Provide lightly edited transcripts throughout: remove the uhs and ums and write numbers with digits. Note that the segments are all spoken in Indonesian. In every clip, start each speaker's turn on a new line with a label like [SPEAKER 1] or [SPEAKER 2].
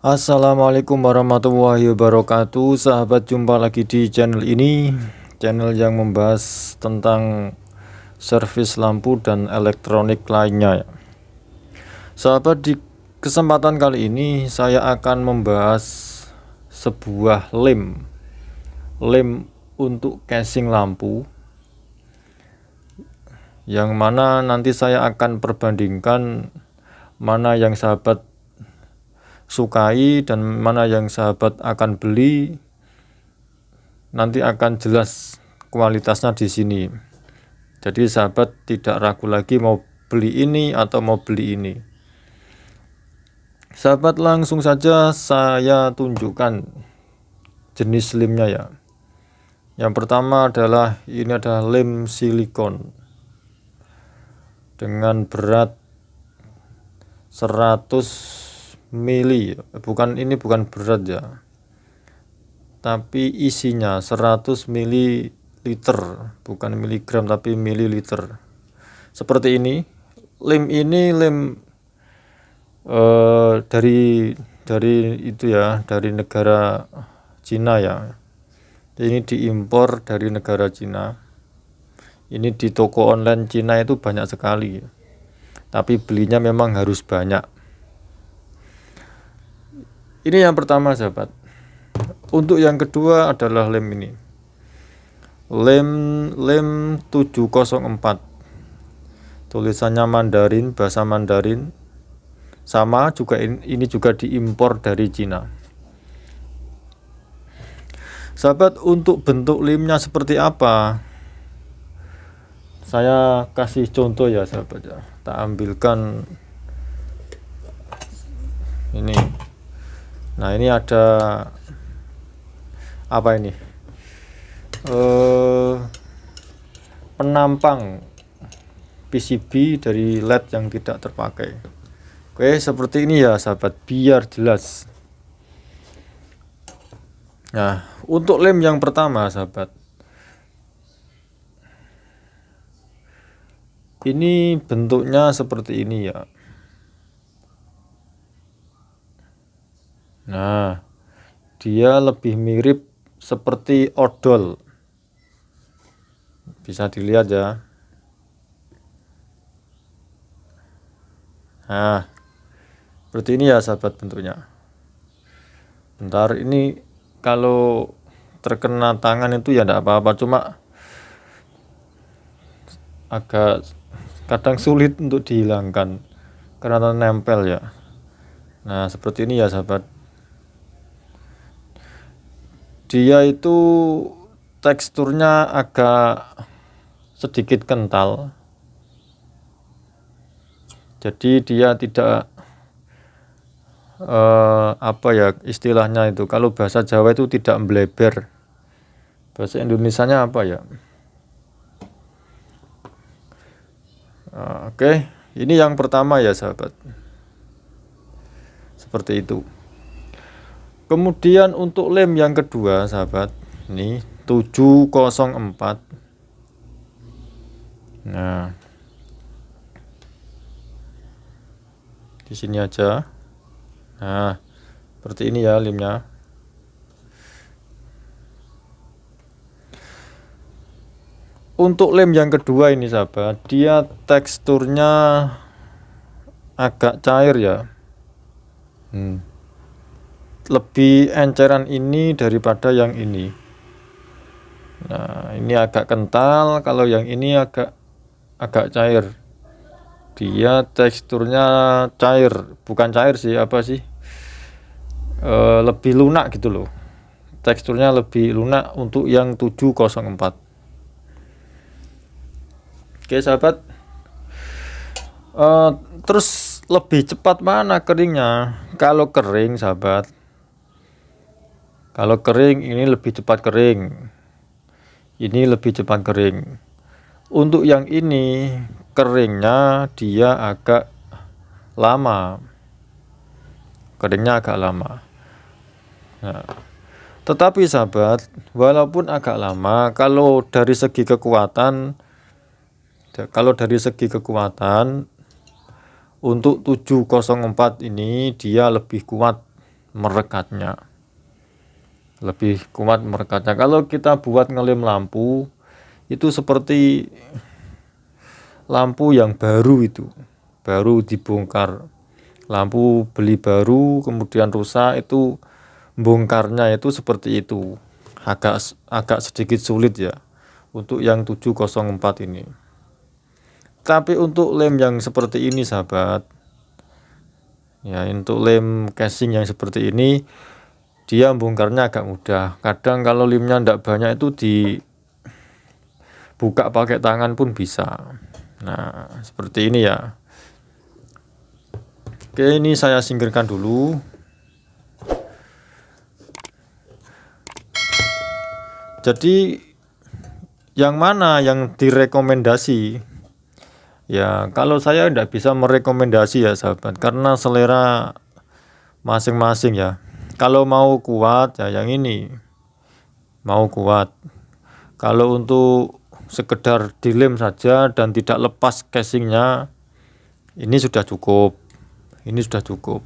[SPEAKER 1] Assalamualaikum warahmatullahi wabarakatuh. Sahabat, jumpa lagi di channel ini, channel yang membahas tentang servis lampu dan elektronik lainnya. Sahabat, di kesempatan kali ini saya akan membahas sebuah lem untuk casing lampu, yang mana nanti saya akan perbandingkan mana yang sahabat sukai dan mana yang sahabat akan beli. Nanti akan jelas kualitasnya di sini. Jadi sahabat tidak ragu lagi mau beli ini atau mau beli ini. Sahabat, langsung saja saya tunjukkan jenis lemnya ya. Yang pertama adalah ini adalah lem silikon dengan berat 100 mili. Bukan berat ya, tapi isinya 100 mililiter, bukan miligram tapi mililiter. Seperti ini. Lem ini dari itu ya, dari negara Cina ya. Ini diimpor dari negara Cina. Ini di toko online Cina itu banyak sekali, tapi belinya memang harus banyak. Ini yang pertama sahabat. Untuk yang kedua adalah lem ini, lem 704, tulisannya Mandarin, bahasa Mandarin. Sama juga, ini juga diimpor dari Cina. Sahabat, untuk bentuk lemnya seperti apa, saya kasih contoh ya sahabat ya. Tak ambilkan ini. Nah, ini ada apa ini? Penampang PCB dari LED yang tidak terpakai. Oke, seperti ini ya sahabat, biar jelas. Nah, untuk lem yang pertama sahabat, ini bentuknya seperti ini ya. Nah, dia lebih mirip seperti odol. Bisa dilihat ya. Nah, seperti ini ya sahabat bentuknya. Bentar, ini kalau terkena tangan itu ya tidak apa-apa, cuma agak kadang sulit untuk dihilangkan karena nempel ya. Nah, seperti ini ya sahabat. Dia itu teksturnya agak sedikit kental. Jadi dia tidak apa ya istilahnya itu, kalau bahasa Jawa itu tidak mbleber. Bahasa Indonesianya apa ya? Oke, ini yang pertama ya sahabat. Seperti itu. Kemudian untuk lem yang kedua sahabat, ini 704. Nah, di sini aja. Nah, seperti ini ya lemnya. Untuk lem yang kedua ini sahabat, dia teksturnya agak cair ya. Lebih enceran ini daripada yang ini. Nah, ini agak kental, kalau yang ini agak cair. Dia teksturnya cair, bukan cair sih, apa sih? Lebih lunak gitu loh. Teksturnya lebih lunak untuk yang 704. Oke sahabat. Terus lebih cepat mana keringnya? Kalau kering sahabat, kalau kering ini lebih cepat kering. Ini lebih cepat kering. Untuk yang ini keringnya dia agak lama. Keringnya agak lama. Nah, tetapi sahabat, walaupun agak lama, kalau dari segi kekuatan untuk 704 ini dia lebih kuat merekatnya, lebih kuat merekatnya. Kalau kita buat ngelem lampu itu seperti lampu yang baru, itu baru dibongkar, lampu beli baru kemudian rusak, itu bongkarnya itu seperti itu. Agak sedikit sulit ya untuk yang 704 ini. Tapi untuk lem yang seperti ini sahabat ya, untuk lem casing yang seperti ini dia bongkarnya agak mudah. Kadang kalau lemnya tidak banyak itu dibuka pakai tangan pun bisa. Nah seperti ini ya. Oke, ini saya singkirkan dulu. Jadi yang mana yang direkomendasi? Ya kalau saya tidak bisa merekomendasi ya sahabat, karena selera masing-masing ya. Kalau mau kuat ya yang ini, mau kuat. Kalau untuk sekedar dilem saja dan tidak lepas casingnya, ini sudah cukup. Ini sudah cukup.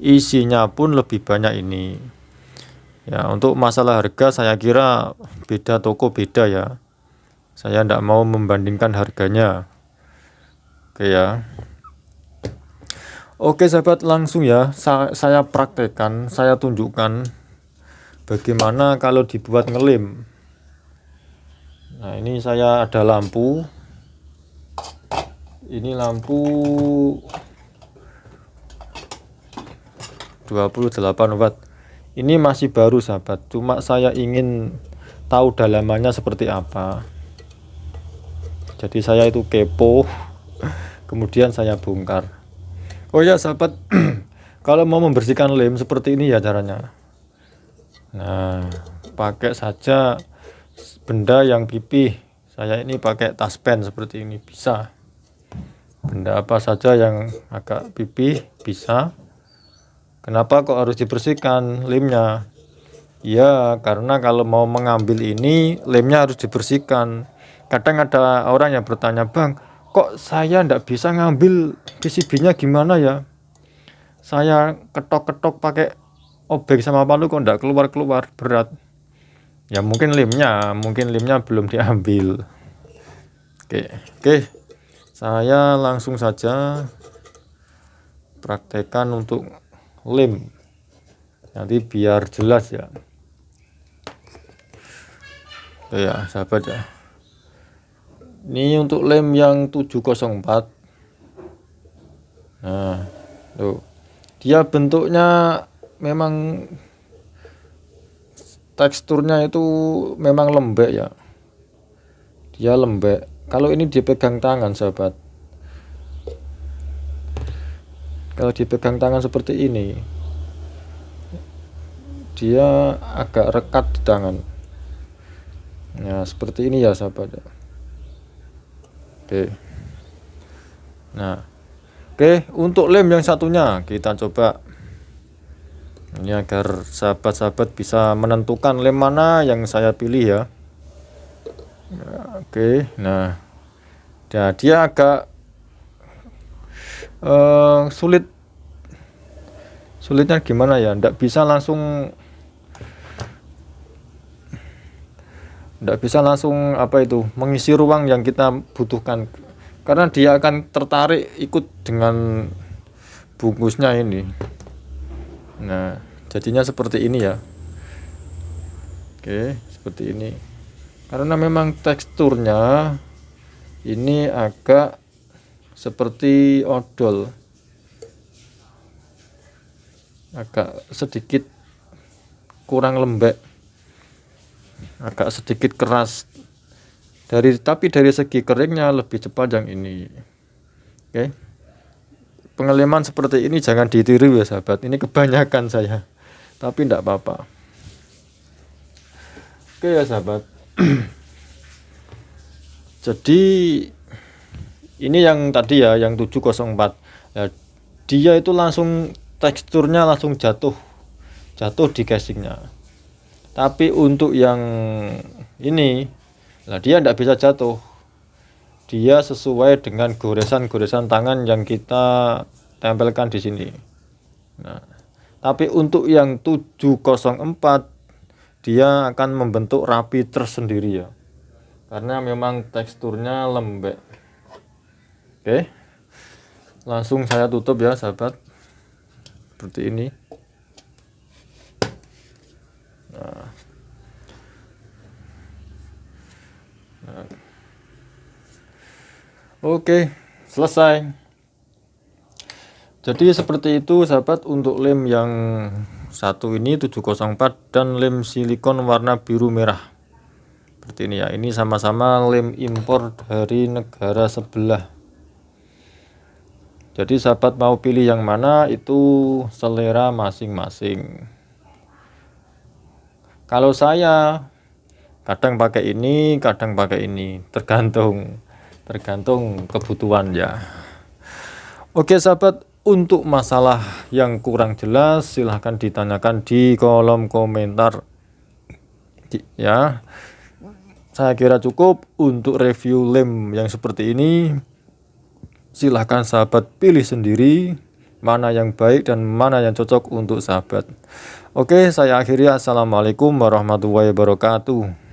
[SPEAKER 1] Isinya pun lebih banyak ini. Ya untuk masalah harga saya kira beda toko beda ya. Saya tidak mau membandingkan harganya. Oke ya. Oke sahabat, langsung ya saya praktekkan, saya tunjukkan bagaimana kalau dibuat ngelem. Nah ini saya ada lampu. Ini lampu 28 watt. Ini masih baru sahabat, cuma saya ingin tahu dalamannya seperti apa. Jadi saya itu kepo, kemudian saya bongkar. Oh ya sahabat, kalau mau membersihkan lem seperti ini ya caranya. Nah pakai saja benda yang pipih. Saya ini pakai taspen seperti ini, bisa. Benda apa saja yang agak pipih bisa. Kenapa kok harus dibersihkan lemnya? Ya karena kalau mau mengambil ini lemnya harus dibersihkan. Kadang ada orang yang bertanya, bang, kok saya ndak bisa ngambil PCB-nya gimana ya? Saya ketok-ketok pakai obeng sama palu kok ndak keluar-keluar, berat. Ya mungkin lemnya belum diambil. Oke, saya langsung saja praktekkan untuk lem. Nanti biar jelas ya. Oke ya sahabat ya. Ini untuk lem yang 704. Nah, tuh. Dia bentuknya memang teksturnya itu memang lembek ya. Dia lembek. Kalau ini dipegang tangan sahabat. Kalau dipegang tangan seperti ini, dia agak rekat di tangan. Nah, seperti ini ya sahabat. Oke. Nah, oke, untuk lem yang satunya kita coba. Ini agar sahabat-sahabat bisa menentukan lem mana yang saya pilih ya. Oke, nah dia agak sulitnya gimana ya? Ndak bisa langsung apa itu mengisi ruang yang kita butuhkan, karena dia akan tertarik ikut dengan bungkusnya ini. Nah jadinya seperti ini ya. Oke, seperti ini, karena memang teksturnya ini agak seperti odol, agak sedikit kurang lembek, agak sedikit keras. Tapi dari segi keringnya lebih cepat yang ini. Oke. Pengeleman seperti ini jangan ditiru ya sahabat. Ini kebanyakan saya. Tapi tidak apa-apa. Oke ya sahabat. Jadi ini yang tadi ya, yang 704. Ya, dia itu langsung teksturnya langsung jatuh di casingnya. Tapi untuk yang ini, nah dia tidak bisa jatuh. Dia sesuai dengan goresan-goresan tangan yang kita tempelkan di sini. Nah, Tapi untuk yang 704 dia akan membentuk rapi tersendiri ya, karena memang teksturnya lembek. Oke, langsung saya tutup ya sahabat, seperti ini. Oke, selesai. Jadi seperti itu sahabat untuk lem yang satu ini 704 dan lem silikon warna biru merah. Seperti ini ya. Ini sama-sama lem impor dari negara sebelah. Jadi sahabat mau pilih yang mana itu selera masing-masing. Kalau saya kadang pakai ini, kadang pakai ini, tergantung kebutuhan ya. Oke sahabat, untuk masalah yang kurang jelas silahkan ditanyakan di kolom komentar ya. Saya kira cukup untuk review lem yang seperti ini. Silahkan sahabat pilih sendiri mana yang baik dan mana yang cocok untuk sahabat. Oke, saya akhiri. Assalamualaikum warahmatullahi wabarakatuh.